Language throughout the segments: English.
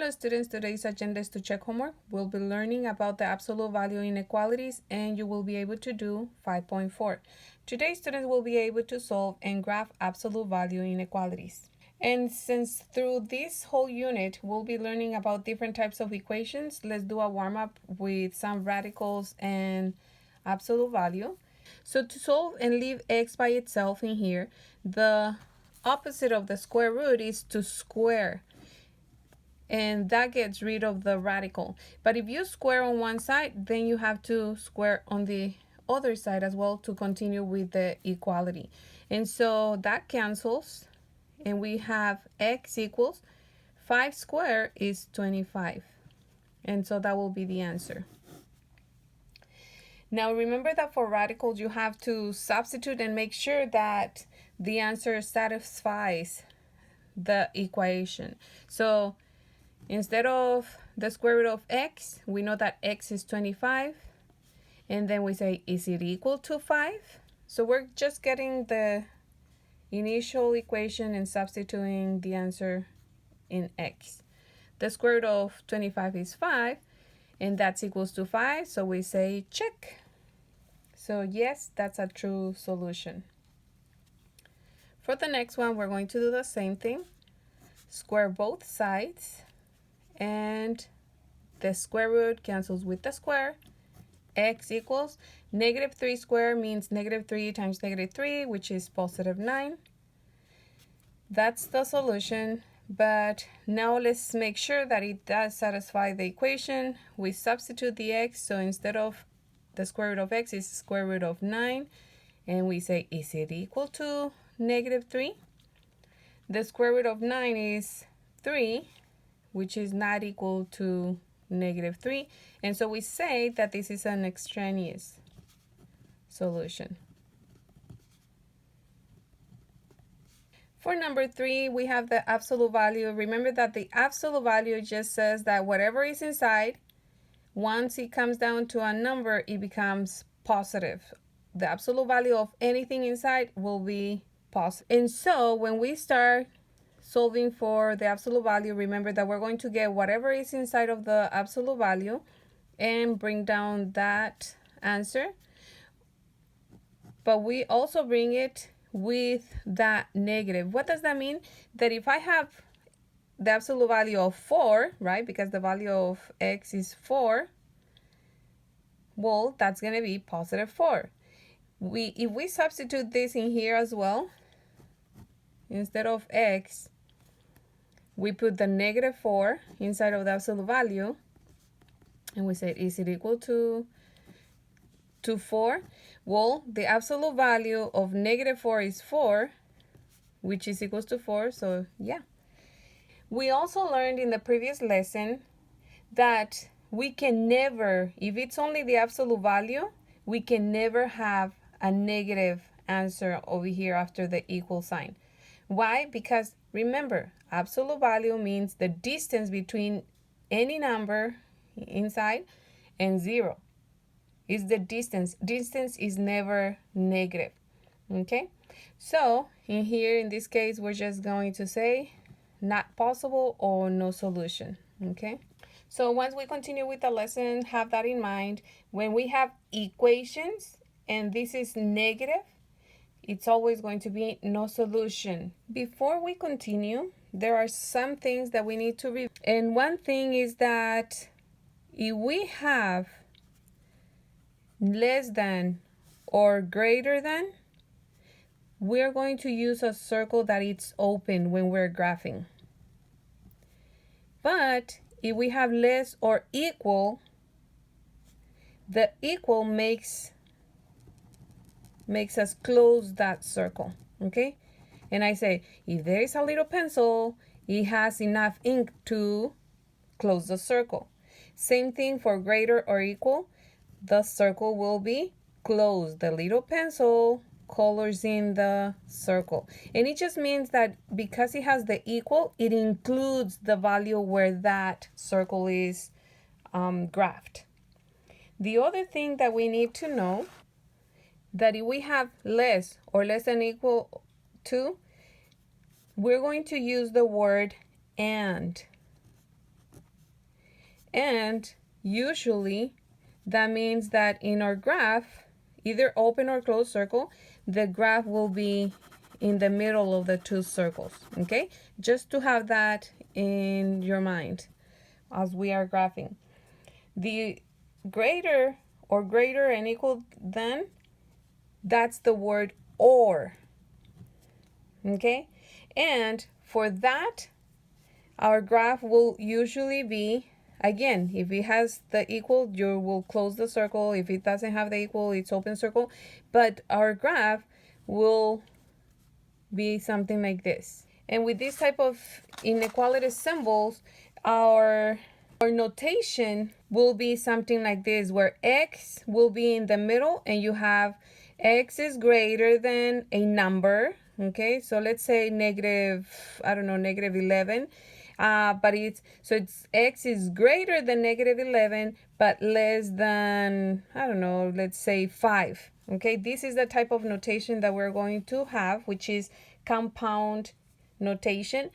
Hello students, today's agenda is to check homework. We'll be learning about the absolute value inequalities and you will be able to do 5.4. Today students will be able to solve and graph absolute value inequalities. And since through this whole unit we'll be learning about different types of equations, let's do a warm-up with some radicals and absolute value. So to solve and leave x by itself in here, the opposite of the square root is to square. And that gets rid of the radical. But if you square on one side, then you have to square on the other side as well to continue with the equality. And so that cancels, and we have x equals 5 squared is 25. And so that will be the answer. Now remember that for radicals, you have to substitute and make sure that the answer satisfies the equation. So instead of the square root of x, we know that x is 25. And then we say, is it equal to 5? So we're just getting the initial equation and substituting the answer in x. The square root of 25 is 5, and that's equals to 5. So we say check. So yes, that's a true solution. For the next one, we're going to do the same thing. Square both sides. And the square root cancels with the square. X equals negative 3 squared means negative 3 times negative 3, which is positive 9. That's the solution. But now let's make sure that it does satisfy the equation. We substitute the x. So instead of the square root of x is square root of 9. And we say, is it equal to negative 3? The square root of 9 is 3. Which is not equal to negative 3. And so we say that this is an extraneous solution. For number 3, we have the absolute value. Remember that the absolute value just says that whatever is inside, once it comes down to a number, it becomes positive. The absolute value of anything inside will be positive. And so when we start solving for the absolute value, remember that we're going to get whatever is inside of the absolute value and bring down that answer. But we also bring it with that negative. What does that mean? That if I have the absolute value of 4, right, because the value of x is 4, well, that's going to be positive 4. If we substitute this in here as well, instead of x, we put the negative 4 inside of the absolute value, and we say, is it equal to 4? Well, the absolute value of negative 4 is 4, which is equals to 4, so yeah. We also learned in the previous lesson that we can never, if it's only the absolute value, we can never have a negative answer over here after the equal sign. Why? Because remember, absolute value means the distance between any number inside and 0. Is the distance. Distance is never negative. Okay? So, in here, in this case, we're just going to say not possible or no solution. Okay? So, once we continue with the lesson, have that in mind. When we have equations and this is negative, it's always going to be no solution. Before we continue, there are some things that we need to review. And one thing is that if we have less than or greater than, we're going to use a circle that it's open when we're graphing. But if we have less or equal, the equal makes us close that circle, okay? And I say, if there is a little pencil, it has enough ink to close the circle. Same thing for greater or equal, the circle will be closed. The little pencil colors in the circle. And it just means that because it has the equal, it includes the value where that circle is graphed. The other thing that we need to know, that if we have less or less than equal to, we're going to use the word and. And usually that means that in our graph, either open or closed circle, the graph will be in the middle of the two circles, okay? Just to have that in your mind as we are graphing. The greater or greater and equal than, that's the word or, okay? And for that, our graph will usually be, again, if it has the equal, you will close the circle. If it doesn't have the equal, it's open circle. But our graph will be something like this. And with this type of inequality symbols, our notation will be something like this, where x will be in the middle and you have x is greater than a number. Okay, so let's say negative, I don't know, negative 11. But it's x is greater than negative 11, but less than, I don't know, let's say 5. Okay, this is the type of notation that we're going to have, which is compound notation.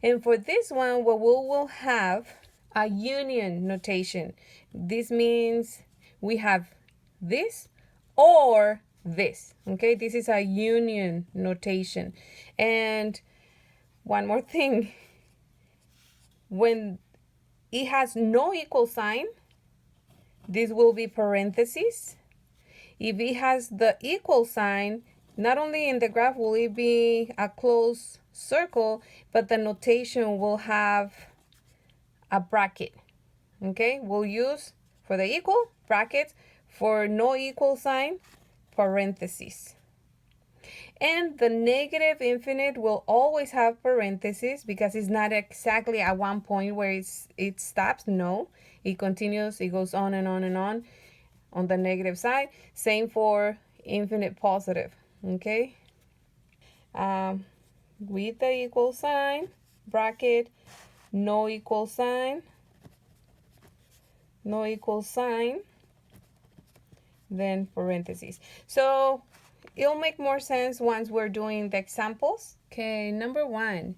And for this one, what we will have a union notation. This means we have this or this. Okay, this is a union notation. And one more thing, when it has no equal sign, this will be parentheses. If it has the equal sign, not only in the graph will it be a closed circle, but the notation will have a bracket. Okay, we'll use for the equal brackets, for no equal sign, parentheses. And the negative infinite will always have parentheses because it's not exactly at one point where it stops. No, it continues, it goes on and on and on the negative side. Same for infinite positive, okay? With the equal sign, bracket, no equal sign, then parentheses. So it'll make more sense once we're doing the examples. Okay, number 1.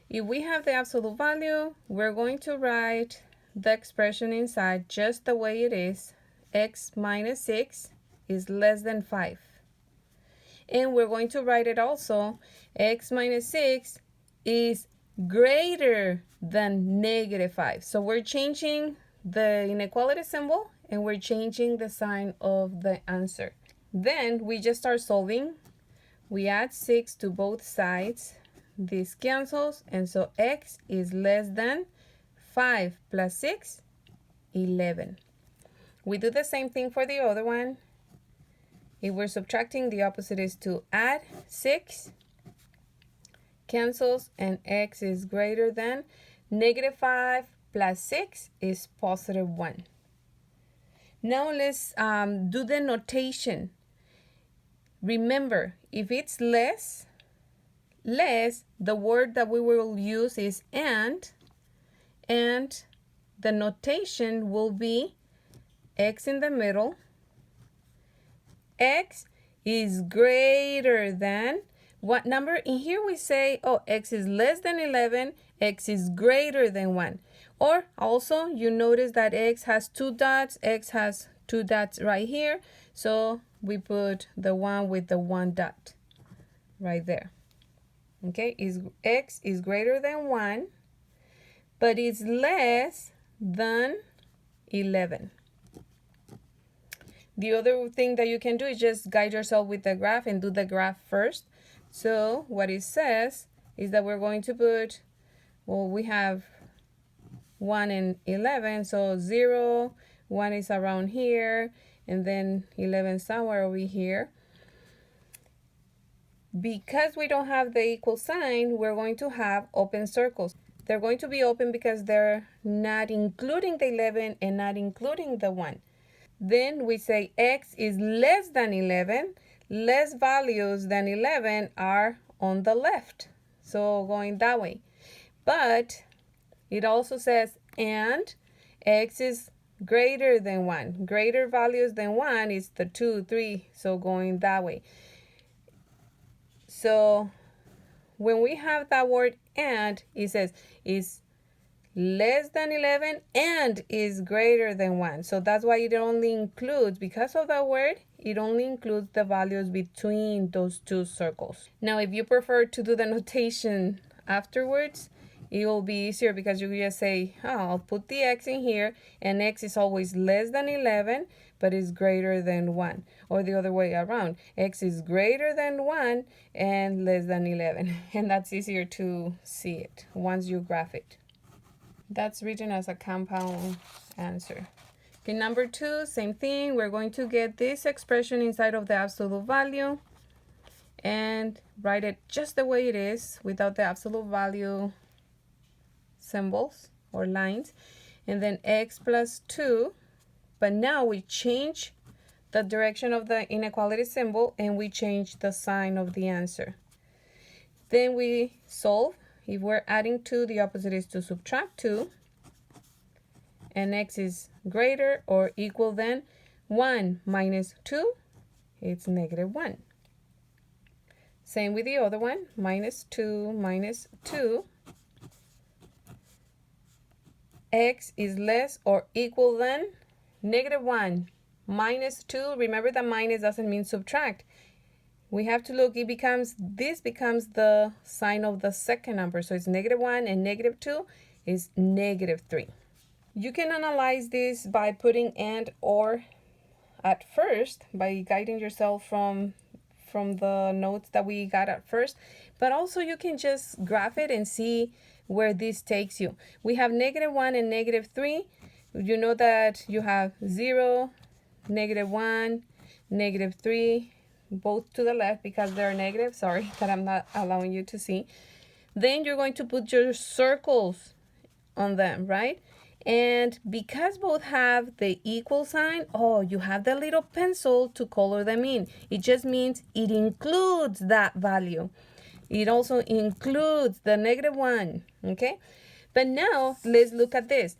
If we have the absolute value, we're going to write the expression inside just the way it is. X minus 6 is less than 5. And we're going to write it also, x minus 6 is greater than negative 5. So we're changing the inequality symbol and we're changing the sign of the answer. Then we just start solving. We add 6 to both sides. This cancels, and so x is less than 5 plus 6, 11. We do the same thing for the other one. If we're subtracting, the opposite is to add. 6 cancels, and x is greater than negative 5 plus 6 is positive 1. Now let's do the notation. Remember, if it's less, the word that we will use is and the notation will be x in the middle. X is greater than what number? In here we say, oh, x is less than 11, x is greater than 1. Or also, you notice that x has 2 dots, x has 2 dots right here. So we put the one with the 1 dot right there. Okay, x is greater than 1, but it's less than 11. The other thing that you can do is just guide yourself with the graph and do the graph first. So what it says is that we're going to put, well, we have 1 and 11, so 0, 1 is around here, and then 11 somewhere over here. Because we don't have the equal sign, we're going to have open circles. They're going to be open because they're not including the 11 and not including the 1. Then we say x is less than 11. Less values than 11 are on the left. So going that way. But it also says and x is greater than 1. Greater values than 1 is the 2, 3. So going that way. So when we have that word and, it says is less than 11 and is greater than 1. So that's why it only includes, because of that word, it only includes the values between those two circles. Now, if you prefer to do the notation afterwards, it will be easier because you just say, oh, I'll put the x in here, and x is always less than 11, but is greater than 1. Or the other way around, x is greater than 1 and less than 11. And that's easier to see it once you graph it. That's written as a compound answer. Okay, number 2, same thing. We're going to get this expression inside of the absolute value and write it just the way it is without the absolute value symbols or lines. And then x plus 2. But now we change the direction of the inequality symbol and we change the sign of the answer. Then we solve. If we're adding 2, the opposite is to subtract 2. And x is greater or equal than 1 minus 2. It's negative 1. Same with the other one. Minus 2 minus 2. X is less or equal than negative 1 minus 2. Remember that minus doesn't mean subtract. We have to look, this becomes the sign of the second number. So it's negative 1 and negative 2 is negative 3. You can analyze this by putting and or at first, by guiding yourself from the notes that we got at first. But also you can just graph it and see where this takes you. We have negative 1 and negative 3. You know that you have 0, negative 1, negative 3, both to the left because they're negative. Sorry that I'm not allowing you to see. Then you're going to put your circles on them, right? And because both have the equal sign, oh, you have the little pencil to color them in. It just means it includes that value. It also includes the negative 1, okay? But now let's look at this.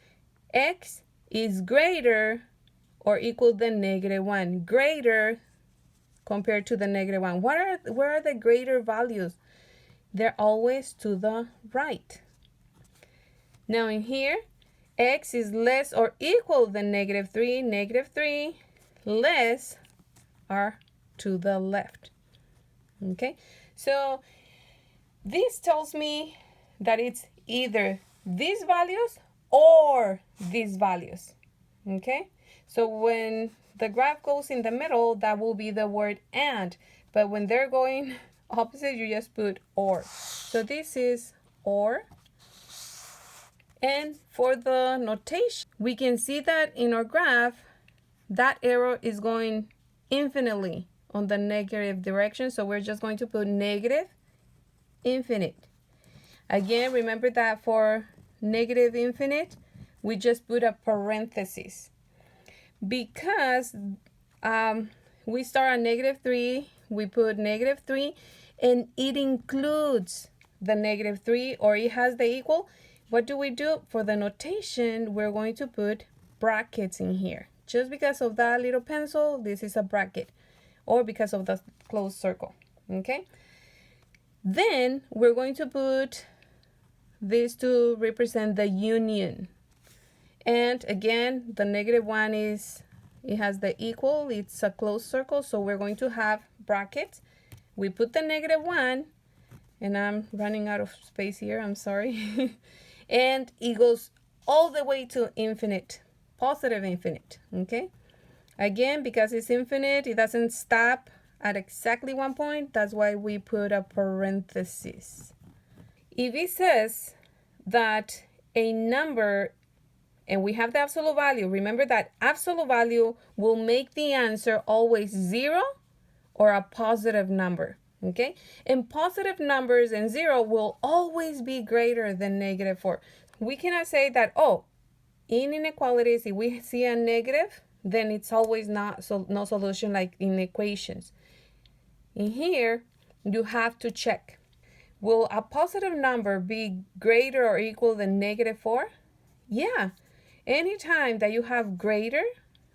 X is greater or equal than negative 1. Greater compared to the negative 1. Where are the greater values? They're always to the right. Now in here, x is less or equal than negative 3. Negative 3 less are to the left. Okay, so this tells me that it's either these values or these values. Okay, so when the graph goes in the middle, that will be the word and. But when they're going opposite, you just put or. So this is or. And for the notation, we can see that in our graph, that arrow is going infinitely on the negative direction. So we're just going to put negative infinite. Again, remember that for negative infinite, we just put a parenthesis. Because we start at negative 3, we put negative 3, and it includes the negative 3, or it has the equal. What do we do? For the notation, we're going to put brackets in here. Just because of that little pencil, this is a bracket, or because of the closed circle, okay? Then we're going to put this to represent the union. And again, the negative 1 it has the equal, it's a closed circle, so we're going to have brackets. We put the negative 1, and I'm running out of space here, I'm sorry. And it goes all the way to infinite, positive infinite, okay? Again, because it's infinite, it doesn't stop at exactly one point. That's why we put a parenthesis. If it says that a number, and we have the absolute value, remember that absolute value will make the answer always 0 or a positive number. Okay, and positive numbers and 0 will always be greater than negative 4. We cannot say that, oh, in inequalities, if we see a negative, then it's always no solution like in equations. In here, you have to check. Will a positive number be greater or equal than negative 4? Yeah, anytime that you have greater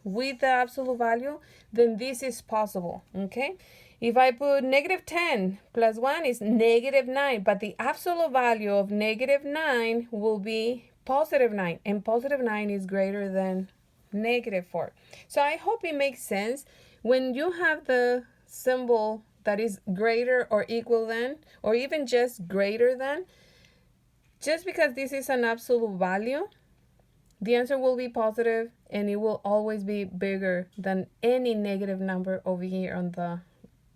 with the absolute value, then this is possible, okay? If I put negative 10 plus 1 is negative 9, but the absolute value of negative 9 will be positive 9, and positive 9 is greater than negative 4. So I hope it makes sense. When you have the symbol that is greater or equal than, or even just greater than, just because this is an absolute value, the answer will be positive and it will always be bigger than any negative number over here on the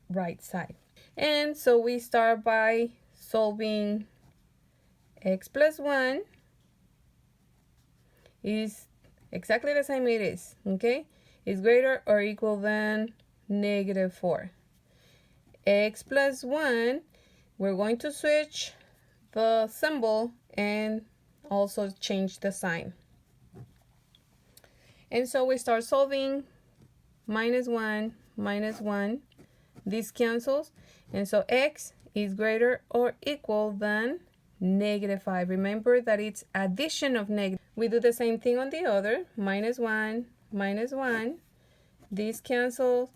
right side. And so we start by solving x plus 1 is exactly the same it is, okay? Is greater or equal than negative 4. X plus 1, we're going to switch the symbol and also change the sign. And so we start solving minus 1, minus 1. This cancels. And so x is greater or equal than negative 5. Remember that it's addition of negative. We do the same thing on the other. Minus 1, minus 1. This cancels.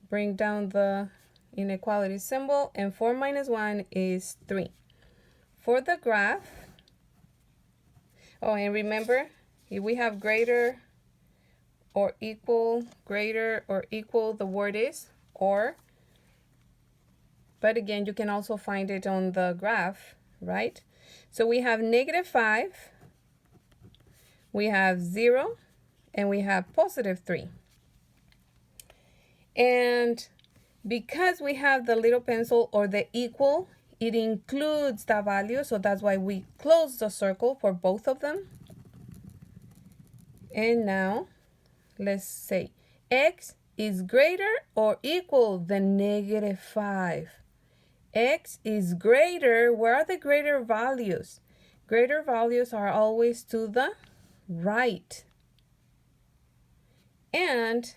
Bring down the inequality symbol. And 4 minus 1 is 3. For the graph, oh, and remember, if we have greater or equal, the word is or. But again, you can also find it on the graph, right? So we have negative 5, we have 0, and we have positive 3. And because we have the little pencil or the equal, it includes the value, so that's why we close the circle for both of them. And now, let's say x is greater or equal than negative 5. X is greater. Where are the greater values? Greater values are always to the right. And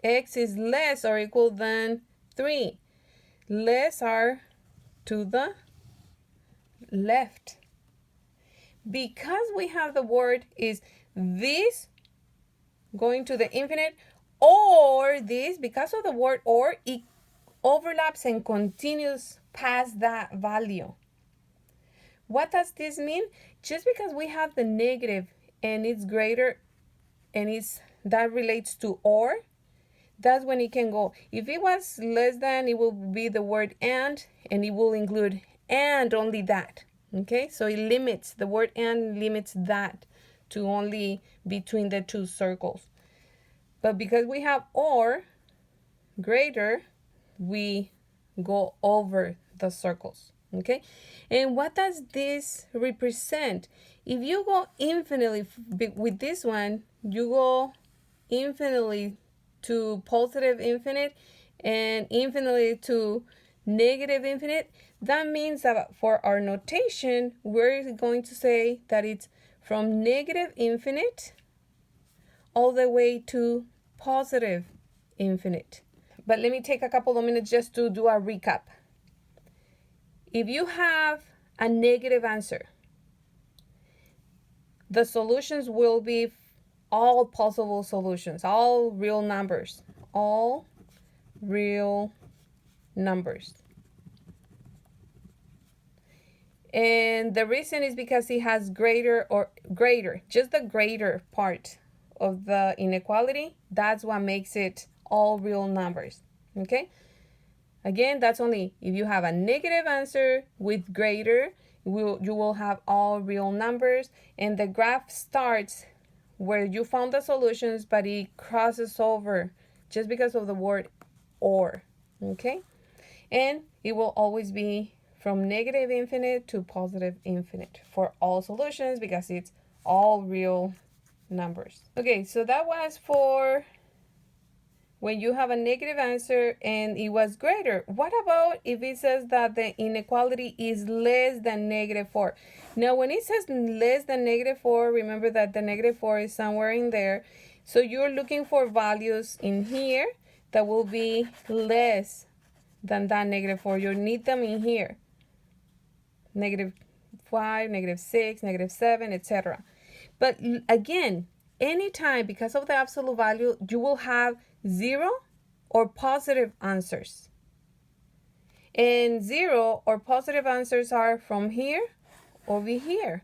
x is less or equal than 3. Less are to the left. Because we have the word is this going to the infinite or this, because of the word or, it overlaps and continues past that value. What does this mean? Just because we have the negative and it's greater and that relates to or, that's when it can go. If it was less than, it will be the word and it will include and only that. Okay, so it limits, the word and limits that to only between the two circles. But because we have or greater, we go over the circles. Okay, and what does this represent? If you go infinitely with this one, you go infinitely to positive infinite and infinitely to negative infinite. That means that for our notation, we're going to say that it's from negative infinite all the way to positive infinite. But let me take a couple of minutes just to do a recap. If you have a negative answer, the solutions will be all possible solutions, all real numbers, all real numbers. And the reason is because it has greater or greater, just the greater part of the inequality. That's what makes it all real numbers. Okay? Again, that's only if you have a negative answer with greater, you will have all real numbers. And the graph starts where you found the solutions, but it crosses over just because of the word or. Okay? And it will always be from negative infinite to positive infinite for all solutions because it's all real numbers. Okay, so that was for when you have a negative answer and it was greater. What about if it says that the inequality is less than negative 4? Now, when it says less than negative 4, remember that the negative 4 is somewhere in there. So you're looking for values in here that will be less than that negative 4. You need them in here. Negative 5, negative 6, negative 7, etc. But again, anytime, because of the absolute value, you will have 0 or positive answers. And 0 or positive answers are from here over here.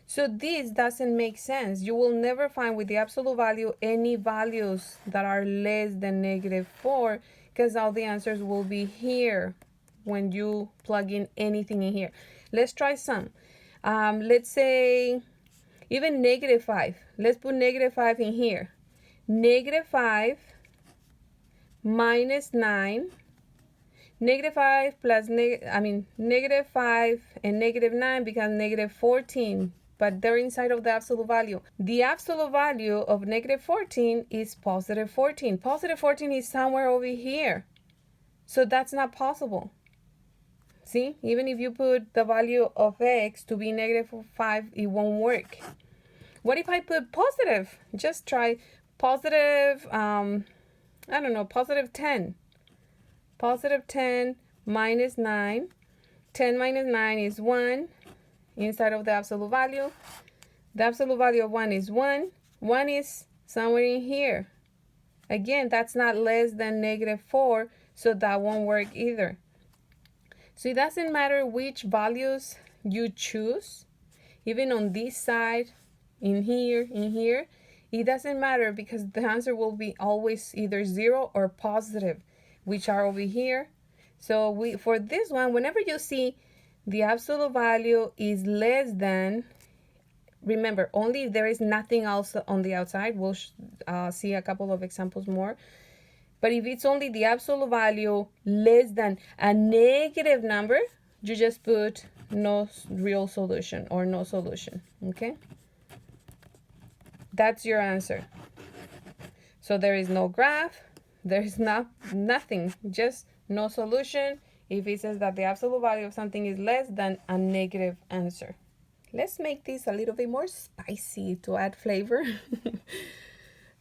So this doesn't make sense. You will never find with the absolute value any values that are less than -4, because all the answers will be here when you plug in anything in here. Let's try some. Let's say even -5. Let's put -5 in here. -5 minus 9. -5 plus -5 and -9 becomes -14, but they're inside of the absolute value. The absolute value of -14 is +14. +14 is somewhere over here, so that's not possible. See, even if you put the value of x to be -5, it won't work. What if I put positive? Just try positive, I don't know, +10. +10 minus 9. 10 minus 9 is 1 inside of the absolute value. The absolute value of 1 is 1. 1 is somewhere in here. Again, that's not less than -4, so that won't work either. So it doesn't matter which values you choose, even on this side, in here, it doesn't matter, because the answer will be always either 0 or positive, which are over here. So for this one, whenever you see the absolute value is less than, remember, only if there is nothing else on the outside. We'll see a couple of examples more. But if it's only the absolute value less than a negative number, you just put no real solution or no solution, okay? That's your answer. So there is no graph, there is nothing, just no solution if it says that the absolute value of something is less than a negative answer. Let's make this a little bit more spicy to add flavor.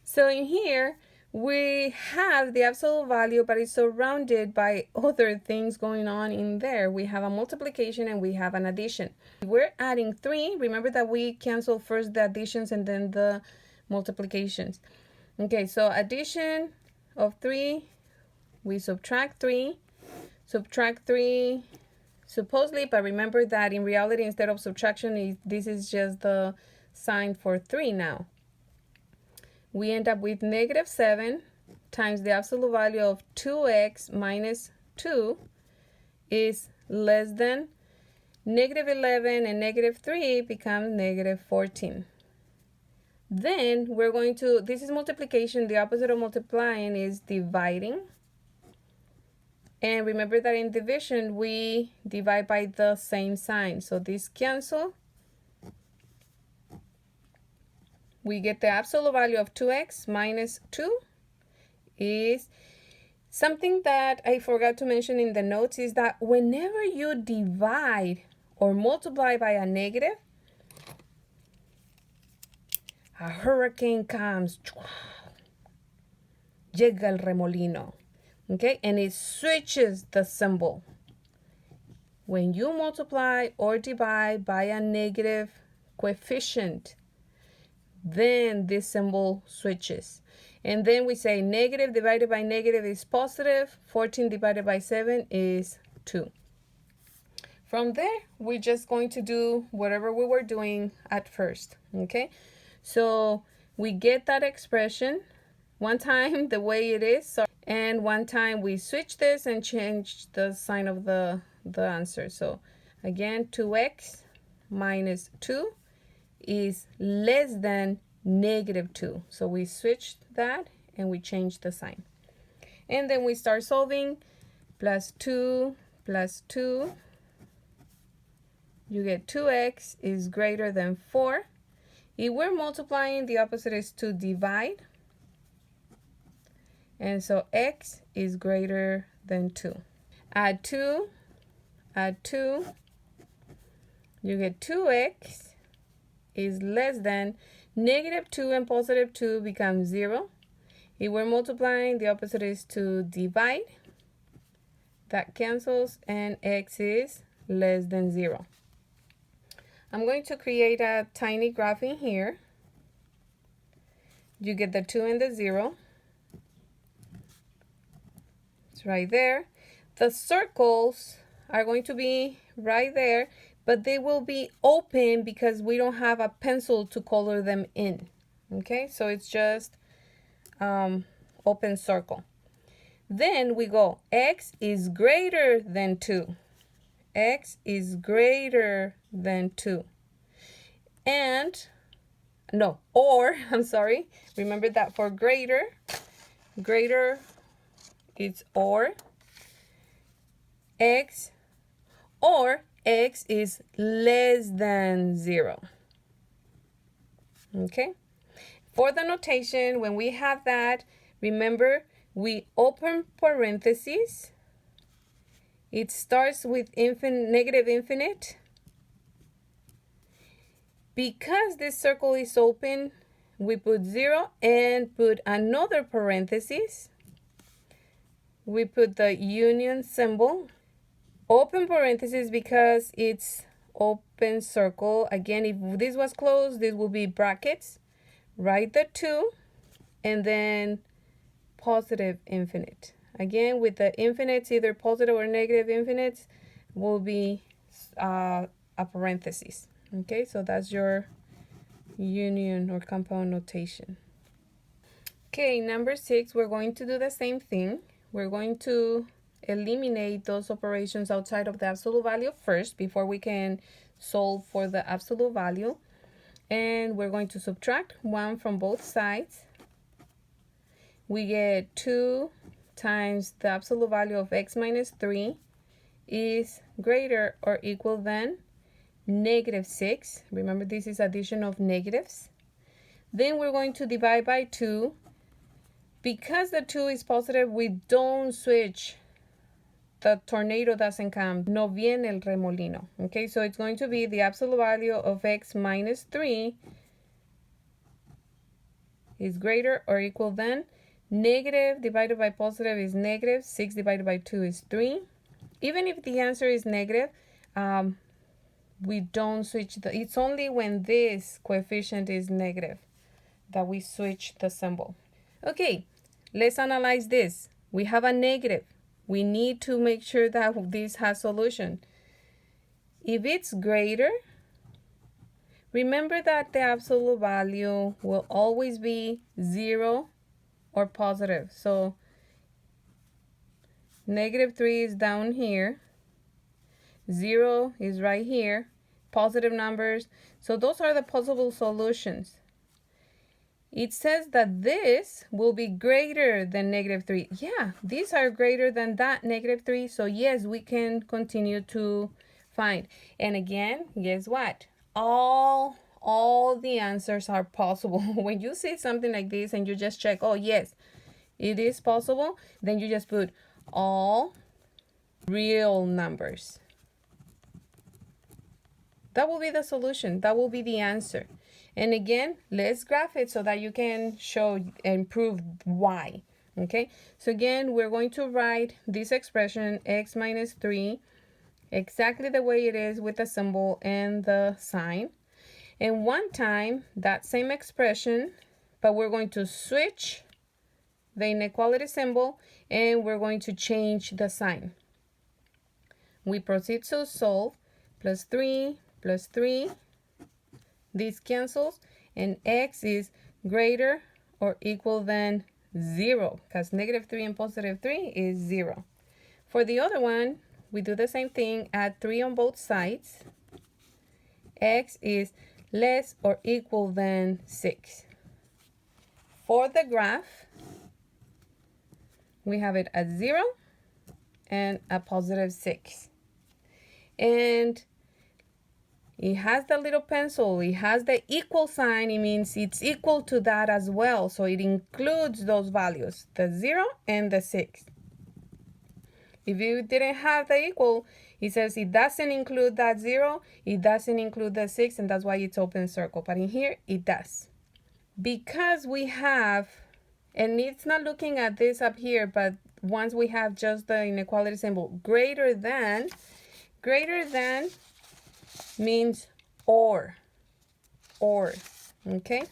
So in here, we have the absolute value, but it's surrounded by other things going on in there. We have a multiplication and we have an addition. We're adding 3. Remember that we cancel first the additions and then the multiplications. Okay, so addition of 3, we subtract 3. Subtract 3 supposedly, but remember that in reality, instead of subtraction, this is just the sign for 3 now. We end up with -7 times the absolute value of 2x minus 2 is less than -11, and -3 becomes -14. Then we're going to, this is multiplication, the opposite of multiplying is dividing. And remember that in division, we divide by the same sign. So this cancel. We get the absolute value of 2x minus 2 is something that I forgot to mention in the notes, is that whenever you divide or multiply by a negative, a hurricane comes. Llega el remolino. Okay, and it switches the symbol. When you multiply or divide by a negative coefficient, then this symbol switches. And then we say negative divided by negative is positive. 14 divided by 7 is 2. From there, we're just going to do whatever we were doing at first. Okay, so we get that expression one time the way it is. So, and one time we switch this and change the sign of the answer. So again, 2x minus 2 is less than -2. So we switched that and we changed the sign. And then we start solving. +2 plus 2. You get 2x is greater than 4. If we're multiplying, the opposite is to divide. And so x is greater than 2. Add 2. Add 2. You get 2x is less than -2, and +2 becomes 0. If we're multiplying, the opposite is to divide. That cancels, and x is less than 0. I'm going to create a tiny graph in here. You get the 2 and the 0. It's right there. The circles are going to be right there. but they will be open because we don't have a pencil to color them in. Okay, so it's just open circle. Then we go, x is greater than 2. X is greater than 2. And, no, or, I'm sorry, remember that for greater, it's or, x, or x is less than 0. Okay? For the notation, when we have that, remember, we open parentheses. It starts with negative infinite. Because this circle is open, we put 0 and put another parenthesis. We put the union symbol. Open parenthesis because it's open circle. Again, if this was closed, this will be brackets. Write the 2 and then positive infinite. Again, with the infinites, either positive or negative infinites, will be a parenthesis. Okay, so that's your union or compound notation. Okay, number 6, we're going to do the same thing. We're going to eliminate those operations outside of the absolute value first before we can solve for the absolute value. And we're going to subtract 1 from both sides. We get 2 times the absolute value of x minus 3 is greater or equal than negative 6. Remember, this is addition of negatives. Then we're going to divide by 2. Because the 2 is positive, we don't switch. The tornado doesn't come. No viene el remolino. Okay, so it's going to be the absolute value of x minus 3 is greater or equal than negative divided by positive is negative. 6 divided by 2 is 3. Even if the answer is negative, we don't switch. It's only when this coefficient is negative that we switch the symbol. Okay, let's analyze this. We have a negative. We need to make sure that this has solution. If it's greater, remember that the absolute value will always be 0 or positive. So negative 3 is down here. 0 is right here. Positive numbers. So those are the possible solutions. It says that this will be greater than negative 3. Yeah, these are greater than that negative 3. So yes, we can continue to find. And again, guess what? All the answers are possible. When you see something like this and you just check, oh yes, it is possible, then you just put all real numbers. That will be the solution. That will be the answer. And again, let's graph it so that you can show and prove why. Okay, so again, we're going to write this expression x minus 3 exactly the way it is with the symbol and the sign. And one time, that same expression, but we're going to switch the inequality symbol and we're going to change the sign. We proceed to solve. Plus 3 plus 3. This cancels, and x is greater or equal than 0, because negative 3 and positive 3 is 0. For the other one, we do the same thing, add 3 on both sides. X is less or equal than 6. For the graph, we have it at 0 and a positive 6. And it has the little pencil, it has the equal sign, it means it's equal to that as well. So it includes those values, the 0 and the 6. If you didn't have the equal, it says it doesn't include that 0, it doesn't include the 6, and that's why it's open circle. But in here, it does. Because we have, and it's not looking at this up here, but once we have just the inequality symbol, greater than means or, okay?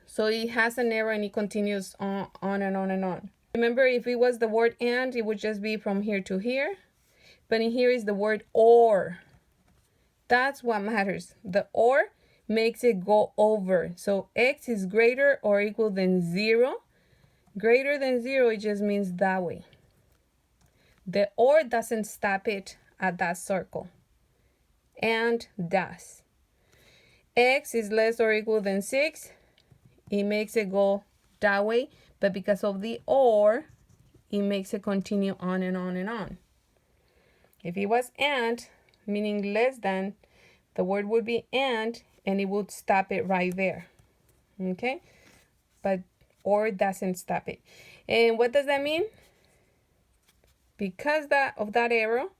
So it has an arrow and it continues on and on and on. Remember, if it was the word and, it would just be from here to here. But in here is the word or. That's what matters. The or makes it go over. So x is greater or equal than 0. Greater than 0, it just means that way. The or doesn't stop it at that circle. And does. X is less or equal than 6. It makes it go that way. But because of the or, it makes it continue on and on and on. If it was and, meaning less than, the word would be and it would stop it right there. Okay? But or doesn't stop it. And what does that mean? Because of that arrow,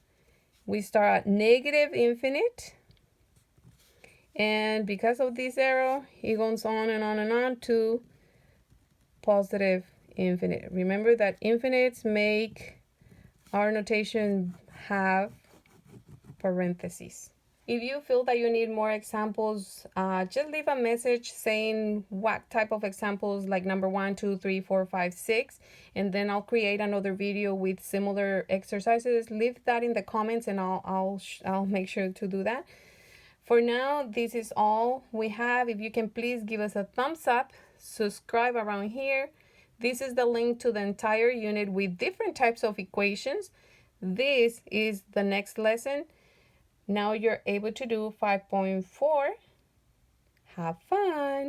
we start at negative infinite. And because of this arrow, it goes on and on and on to positive infinite. Remember that infinites make our notation have parentheses. If you feel that you need more examples, just leave a message saying what type of examples, like number 1, 2, 3, 4, 5, 6, and then I'll create another video with similar exercises. Leave that in the comments and I'll make sure to do that. For now, this is all we have. If you can please give us a thumbs up, subscribe around here. This is the link to the entire unit with different types of equations. This is the next lesson. Now you're able to do 5.4. Have fun.